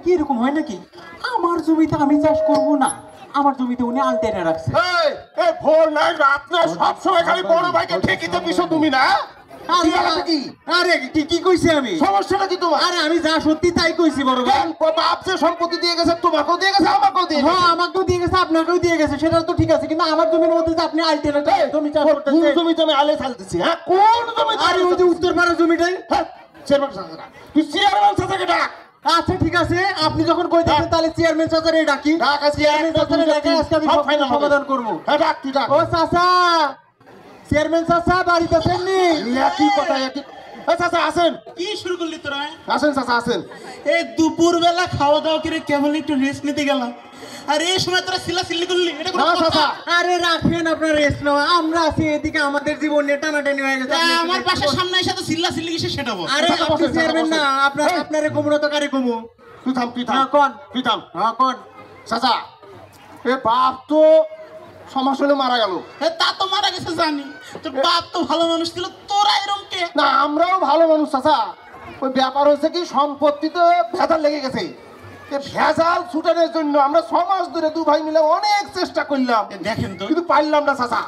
কি এরকম হয় নাকি? আমার জমিতে আমি চাষ করব না, আমার জমিতে উনি আলতে এনে রাখছে। এই ভোর নাই রাত নাই সব সময় খালি বড় ভাইকে ঠেকিতে পিছো তুমি না? আরে কি কইছি আমি? সমস্যাটা কি তোমার? আরে আমি যা সত্যি তাই কইছি বড় ভাই। বাপ যে সম্পত্তি দিয়ে গেছে তোমাকেও দিয়ে গেছে আমাকেও দিয়ে গেছে। হ্যাঁ আমাকেও দিয়ে গেছে আপনাকেও দিয়ে গেছে, সেটা তো ঠিক আছে, কিন্তু আমার জমির মধ্যে যে আপনি আলতে এনে জমি চাষ করতেছেন। কোন জমিতে আমি আলে চালতেছি? হ্যাঁ কোন জমিতে? আরে ওই যে উত্তরপাড়ার জমিটাই। হ্যাঁ চেয়ারম্যান চাচা, তুই চেয়ারম্যান চাচাকে ডাক। আচ্ছা ঠিক আছে, আপনি যখন কইতেছেন তাহলে চেয়ারম্যান চাচারে ডাকি। ডাক আজকে চেয়ারম্যান চাচারে ডাকে আজকে আমি সব সমাধান করব। হ্যাঁ ডাক তুই ডাক। ও চাচা, চেয়ারম্যান চাচা বাড়িতে আছেন নি? একই কথা একই। চাচা আসেন। কি শুরু করলি তোরা? আসেন চাচা আসেন। এই দুপুর বেলা খাওয়া দাওয়া করে কেবল একটু রেস্ট নিতে গেলাম, আর এই সময় তোরা সিল্লাসিল্লি করলি, এটা কোনো না কথা? চাচা আরে রাখেন আপনার রেস্ট নেওয়া, আমরা আছি এদিকে আমাদের জীবন নিয়ে টানাটানি হয়ে গেছে। তা আমার বাসার সামনে এসে তো সিল্লাসিল্লি কিসে সেটা বল। আরে চাচা আপনি বসেন, চাচা চেয়ারম্যান না, বসেন। আপনারে কমুনো তো কারে কমু। তুই থাম তুই থাম। হ্যাঁ কোন, তুই থাম। হ্যাঁ কোন। চাচা এ বাপ তো সমাজ হলে মারা গেল। তা তো মারা গেছে জানি, তোর বাপ তো ভালো মানুষ ছিল, তোরা এরকম কে? না আমরাও ভালো মানুষ চাচা, ওই ব্যাপার হচ্ছে কি সম্পত্তিতে ভেজাল লেগে গেছে। এ ভেজাল ছুটানোর জন্য আমরা সমাজ ধরে দু ভাই মিলে অনেক চেষ্টা করলাম, দেখেন তো কিন্তু পারলাম না চাচা।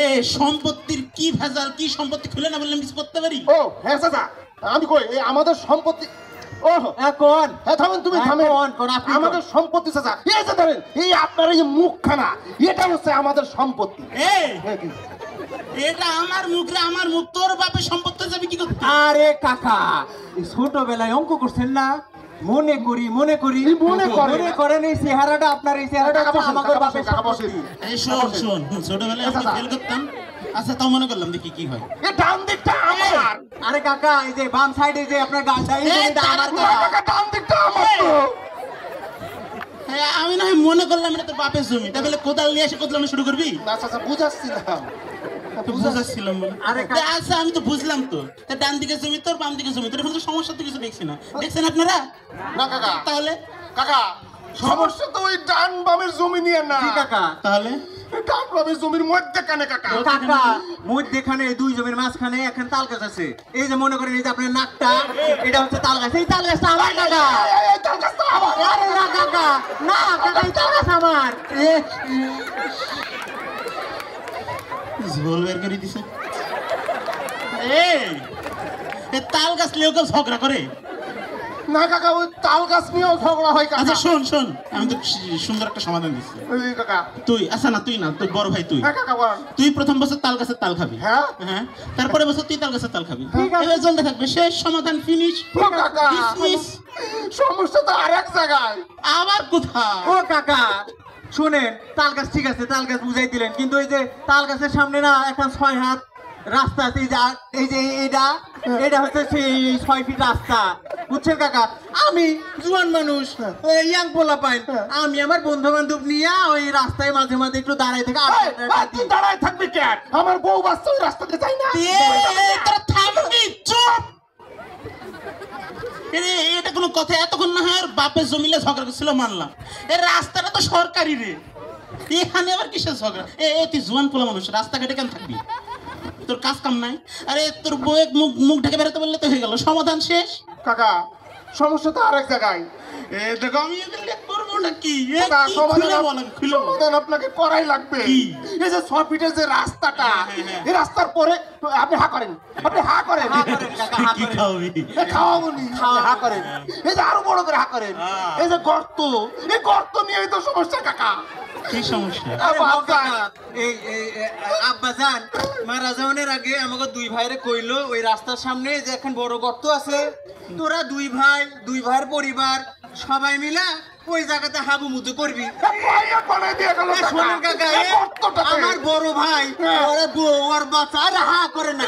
এ সম্পত্তির কি ভেজাল, কি সম্পত্তি খুলে না বললে কিছু করতে পারি? ও হ্যাঁ চাচা আমি কই এই আমাদের সম্পত্তি। ও কোন, হ্যাঁ থামেন তুমি হ্যাঁ, থামেন। কোন, আপনি আমাদের সম্পত্তি চাচা এই যে ধরেন এই আপনার এই যে মুখখানা, এটা হচ্ছে আমাদের সম্পত্তি। এই এটা আমার মুখ রে, আমার মুখ, তোর বাপের সম্পত্তি যাবে কি করতে? আরে কাকা, এই ছোটবেলায় অঙ্ক করছেন না? মনে করি মনে করেন। মনে করেন এই চেহারাটা আপনার, এই চেহারাটা কাকা বসেন, আমাদের কাকা বাপের বসেন, কাকা বসেন। সম্পত্তি। এই শোন শোন, ছোটবেলায় আমি ফেল করতাম, আচ্ছা তাও মনে করলাম দেখি কি হয়। এ ডান দিকটা আমার। আরে কাকা, এই যে বাম সাইডে যে আপনার গালটা, এই এই জমিটা আমার দাঁড়া, কাকা। কাকা ডান দিকটা আমার তো। হ্যাঁ, আমি না হয় মনে করলাম এটা তোর বাপের জমি, তা বলে কোদাল নিয়ে এসে কোদালানো শুরু করবি? না চাচা বুঝাচ্ছিলাম। তো বুঝাচ্ছিলাম বলে। আরে তা আচ্ছা আমি তো বুঝলাম তো, তা ডান দিকে জমি তোর, বাম দিকে জমি তোর, এখন তো সমস্যা তো কিছু দেখছি না। দেখছেন আপনারা? না কাকা, তাহলে কাকা সমস্যা তো ওই ডান বামের জমি নিয়ে না। কি কাকা? তাহলে এই ডান বামের জমির মধ্যে কানে কাকা। ও কাকা, মধ্যেখানে দুই জমির মাঝখানে এখন তাল গাছ আছে। এই যে মনে করেন এই যে আপনার নাকটা, এটা হচ্ছে তাল গাছ। এই তাল গাছটা আমার কাকা। এই তাল গাছটা আমার। আরে না কাকা, না কাকা, এই তাল গাছ আমার। ঝোল বের করে দিছে। এই এ তাল গাছ নিয়েও কেউ ঝগড়া করে? না কাকা ওই তাল গাছ নিয়েও ঝগড়া হয় কাকা। আচ্ছা শোন শোন, আমি তো সুন্দর একটা সমাধান দিচ্ছি। এই কাকা। তুই আচ্ছা না, তুই না, তোর বড় ভাই তুই, হ্যাঁ কাকা বলেন। তুই প্রথম বছর তাল গাছের তাল খাবি। হ্যাঁ। হ্যাঁ, তারপরে বছর তুই তাল গাছের তাল খাবি। ঠিক আছে। এবার চলতে থাকবে, শেষ সমাধান, ফিনিশ। ও কাকা ডিসমিস। সমস্যা তো আরেক জায়গায়। আবার কোথায়? ও কাকা শুনেন, তাল গাছ ঠিক আছে, তাল গাছ বুঝাই দিলেন, কিন্তু এই যে তাল গাছের সামনে না এখন 6 হাত রাস্তা আছে। এই যে এটা হচ্ছে সেই 6 ফিট রাস্তা, বুঝছেন কাকা? আমি জুয়ান মানুষ, ইয়াং পোলা পাইন, আমি আমার বন্ধু বান্ধব নিয়ে ওই রাস্তায় মাঝে মাঝে একটু দাঁড়াই থেকে তুই দাঁড়ায় থাকবি কেন? আমার বউ বাচ্চা ওই রাস্তাতে যায় না। তোরা থামবি, চুপ। এটা কোনো কথা? এতক্ষণ না হয় বাপের জমিলে ঝগড়া করছিল মানলাম, এই রাস্তাটা তো সরকারি রে, এখানে আবার কিসের ঝগড়া? তুই জোয়ান পোলা মানুষ, রাস্তাঘাটে কেন থাকবি? তোর কাজ কাম নাই? আরে তোর বউয়ের মুখ ঢেকে বেরোতে বললে তো হয়ে গেল, সমাধান শেষ। কাকা সমস্যা তো আরেক জায়গায়। দেখো আমি এগুলো করবো না কি? কাকা, খুলে বল, খুলে বল। সমাধান আপনাকে করাই লাগবে। কি? এই যে 6 ফিটের যে রাস্তাটা, হ্যাঁ। এই রাস্তার পরে আপনি হা করেন, আপনি হা করেন। কি খাওয়াবি? খাওয়াবো নি, আপনি হা করেন। এই যে আরো বড় করে হা করেন। হ্যাঁ। এই যে গর্ত, এই গর্ত নিয়েই তো সমস্যা কাকা। কি সমস্যা? আব্বাজান মারা যাওয়ার আগে আমাকে দুই ভাইরে কইলো ওই রাস্তার সামনে যে এখন বড় গর্ত আছে, তোরা দুই ভাইয়ের পরিবার সবাই মিলে ওই জায়গাতে হাগু মুদু করবি। শোনেন কাকা, আমার বড় ভাই ওরা বউ আর বাচ্চা, আরে হা করেন না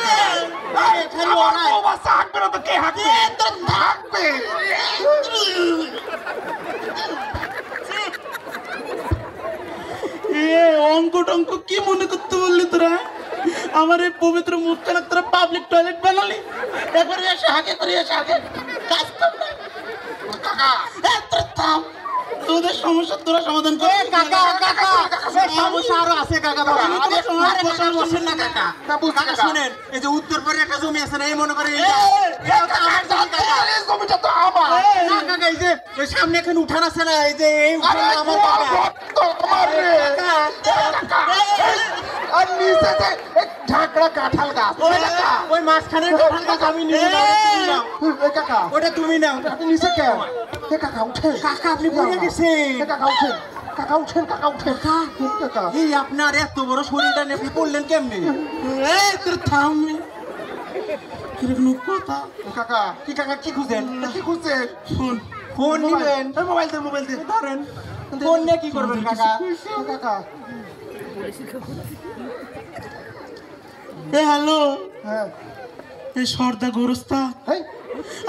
অঙ্ক টঙ্ক কি মনে করতে বললি তোরা? আমার এই পবিত্র মুখখানা তোরা পাবলিক টয়লেট বানালি, একবারে এসে হাগে করে এসে হাগে, কাজ কর না। তোরা থাম, তোদের সমস্যা তোরা সমাধান করে। কাকা সমস্যা আরো আছে কাকা। বসেন না কাকা। কাকা শুনেন, এই যে উত্তর পারে একটা জমি আছে না, এই মনে করেন তোমার এই জমিটা তো আমার। না কাকা, এই যে ওই সামনে এখানে উঠান আছে না, এই যে এই আরে উঠান আমার তোমার কাকা। ঘর তো আমার রে। আর নিচে যে এই ঝাঁকড়া কাঁঠাল গাছ। ওই ওই মাঝখানের কাঁঠাল গাছ আমি নিয়ে নাও, তুমি নাও। এই কাকা, ওটা তুমি নাও। আপনি নিচে কেন? এ কাকা উঠেন। কাকা আপনি পড়ে গেছেন। এ কাকা উঠেন। কাকা উঠেন, কাকা উঠেন। কাকা এই আপনার এত বড় শরীরটা নিয়ে আপনি পড়লেন কেমনে? এই তোর থাম কিরকম কথা কাকা কি কাকা কি খুঁজেন? কি খুঁজছেন? ফোন ফোন নিবেন? এই মোবাইল দে, মোবাইল দে। ধরেন। ফোন নিয়ে কি করবেন কাকা? এ কাকা এ হ্যালো হ্যাঁ এই সর্দা গোরস্তা হেই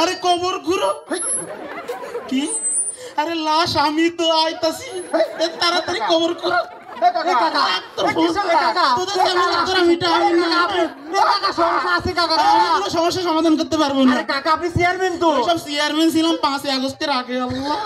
আরে কবর ঘুরো হেই কি আরে লাশ আমি তো আইতাছি এ তাড়াতাড়ি কবর ঘুরো এ কাকা কাকা, তোর এ কি সব কাকা? তোদের সামনে তোরা মিটা আমি না এ কাকা সমস্যা আছে কাকা। আমি কোনো সমস্যা সমাধান করতে পারবো না আরে কাকা আপনি চেয়ারম্যান তো। সব চেয়ারম্যান ছিলাম 5 আগস্টের আগে আল্লাহ